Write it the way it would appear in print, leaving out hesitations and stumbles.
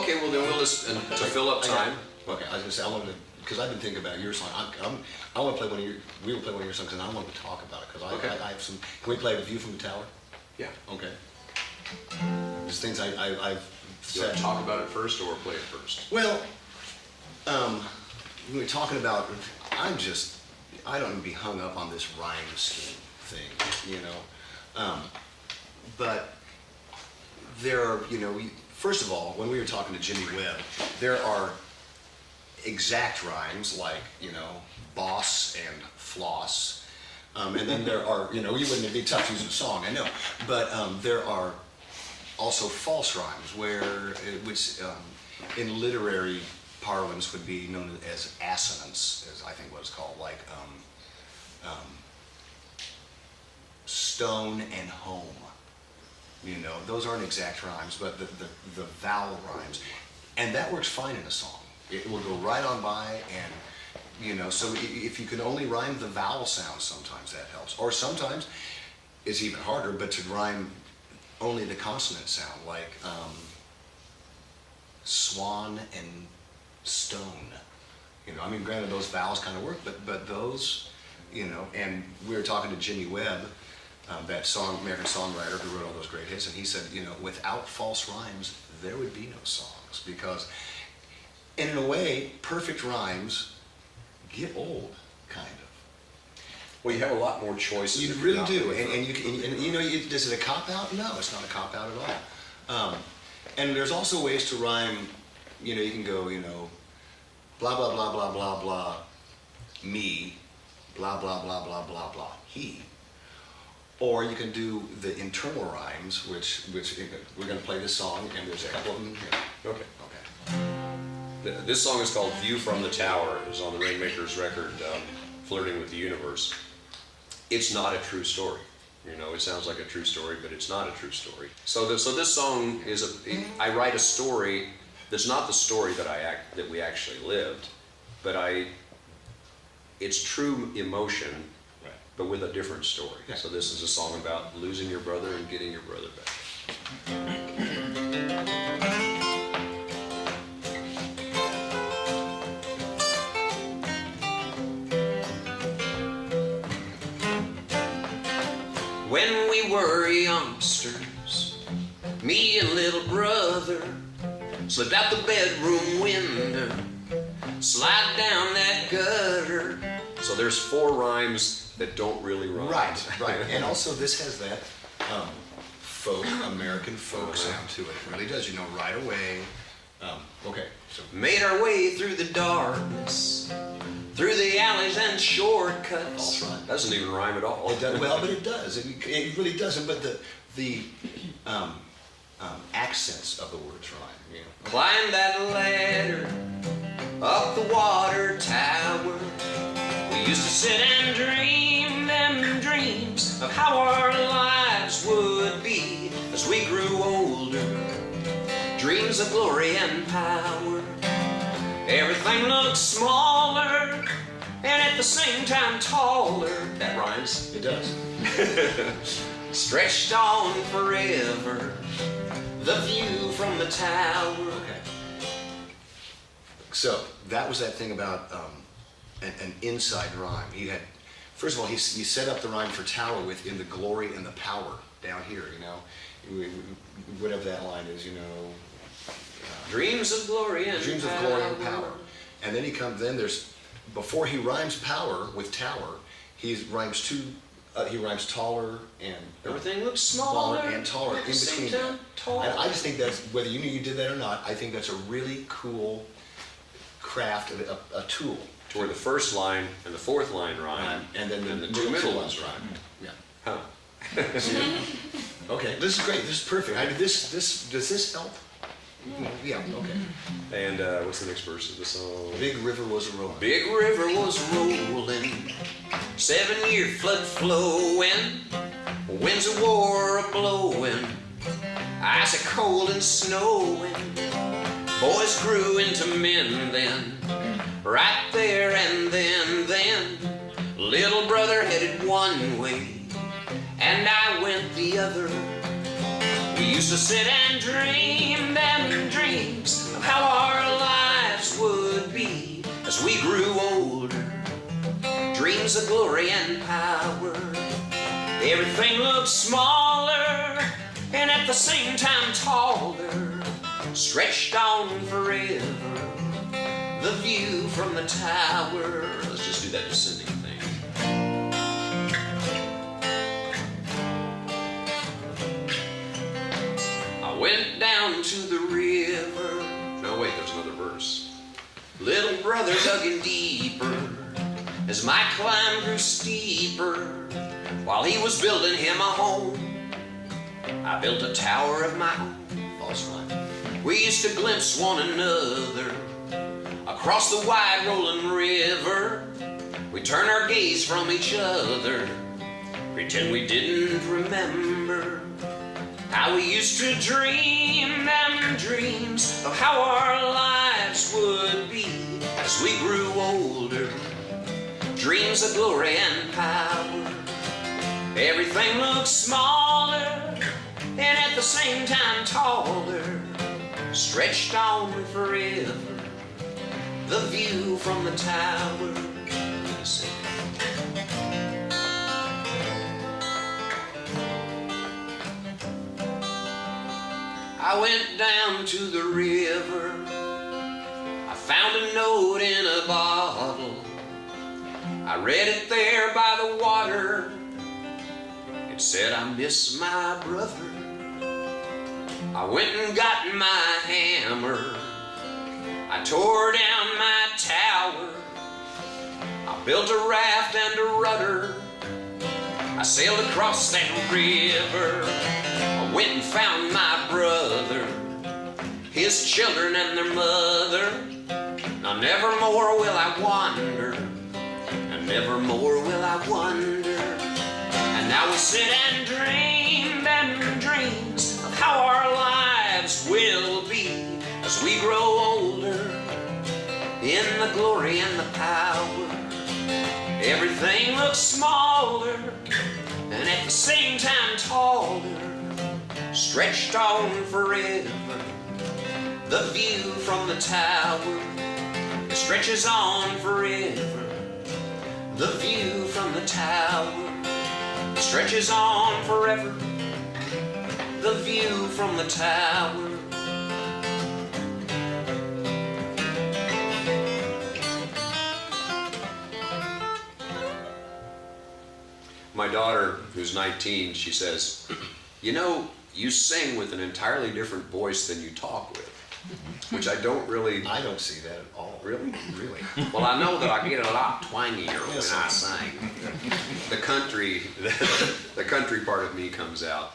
Okay, well then we'll just, and to fill up time. Okay, I was gonna say, I wanted to, because I've been thinking about your song. I want to play one of your, we will play one of your songs, and I want to talk about it, because I have some, can we play A View from the Tower? Yeah. Okay. There's things I've You want said. to talk about it first or play it first? Well, we were talking about, I don't even be hung up on this rhyme scheme thing, you know? But there are, you know, first of all, when we were talking to Jimmy Webb, there are exact rhymes like, you know, boss and floss. And then there are, you know, you wouldn't be tough using a song, I know. But there are also false rhymes, which in literary parlance would be known as assonance, is I think what it's called, like stone and home. You know, those aren't exact rhymes, but the vowel rhymes. And that works fine in a song. It will go right on by, and, you know, so if you can only rhyme the vowel sounds, sometimes that helps. Or sometimes it's even harder, but to rhyme only the consonant sound, like swan and stone. You know, I mean, granted, those vowels kind of work, but those, you know, and we were talking to Jimmy Webb, that American songwriter who wrote all those great hits, and he said, you know, without false rhymes, there would be no songs, because, and in a way, perfect rhymes get old, kind of. Well, you have a lot more choices. You really do, and you know, is it a cop-out? No, it's not a cop-out at all. And there's also ways to rhyme, you know, you can go, you know, blah, blah, blah, blah, blah, blah, me, blah, blah, blah, blah, blah, blah, he. Or you can do the internal rhymes, which we're going to play this song, and there's a couple of them here. Okay. Okay. This song is called View from the Tower. It's on the Rainmakers record, Flirting with the Universe. It's not a true story. You know, it sounds like a true story, but it's not a true story. So this song is I write a story that's not the story that we actually lived, but it's true emotion, Right. but with a different story. Yeah. So this is a song about losing your brother and getting your brother back. When we were youngsters, me and little brother slipped out the bedroom window, slide down that gutter. So there's 4 rhymes that don't really rhyme. Right. And also this has that American folk sound to it. It really does, you know, right away. Okay, so. Made our way through the darkness, through the alleys and shortcuts. False rhyme. Doesn't even rhyme at all. It does, well, but it does. It really doesn't, but the accents of the words rhyme. You know. Climb that ladder, up the water tower. We used to sit and dream them dreams of how our lives would be as we grew older. Dreams of glory and power. Everything looked smaller and at the same time taller. That rhymes. It does. Stretched on forever, the view from the tower. Okay. So that was that thing about an inside rhyme. He had, first of all, he set up the rhyme for tower with in the glory and the power down here. You know, whatever that line is. You know. Dreams of glory and Dreams power. of glory and power. And then before he rhymes power with tower, he rhymes taller and Everything looks smaller and taller in between. And I just think that's, whether you knew you did that or not, I think that's a really cool craft, a tool. To where the first line and the fourth line rhyme, and then the 2 middle ones rhyme. Yeah. Huh. Okay, this is great. This is perfect. Does this help? Yeah, okay. And what's the next verse of the song? Big river was a rolling. Big river was rolling, 7-year flood flowing, winds of war a blowing, icy cold and snowing. Boys grew into men then, right there and then. Little brother headed one way, and I went the other. We used to sit and dream them dreams dreams of how our lives would be as we grew older. Dreams of glory and power. Everything looked smaller and at the same time taller, stretched on forever. The view from the tower. Let's just do that descending thing. I went down to the river. No, wait, there's another verse. Little brother dug in deeper as my climb grew steeper. While he was building him a home, I built a tower of my own. False rhyme. We used to glimpse one another across the wide rolling river. We turn our gaze from each other, pretend we didn't remember how we used to dream them dreams of how our lives would be as we grew older. Dreams of glory and power. Everything looked smaller and at the same time taller, stretched on forever. The view from the tower. I went down to the river. I found a note in a bottle. I read it there by the water. It said, I miss my brother. I went and got my hammer. I tore down my tower. I built a raft and a rudder. I sailed across that river. I went and found my brother, his children and their mother. Now never more will I wander, and never more will I wonder. And now we sit and dream them dreams of how our lives will be as we grow older, in the glory and the power. Everything looks smaller and at the same time taller, stretched on forever. The view from the tower, it stretches on forever. The view from the tower, it stretches on forever. The view from the tower. My daughter, who's 19, she says, you know, you sing with an entirely different voice than you talk with, which I don't see that at all. Really? Really? Well, I know that I get a lot twangier when I sing. The country part of me comes out.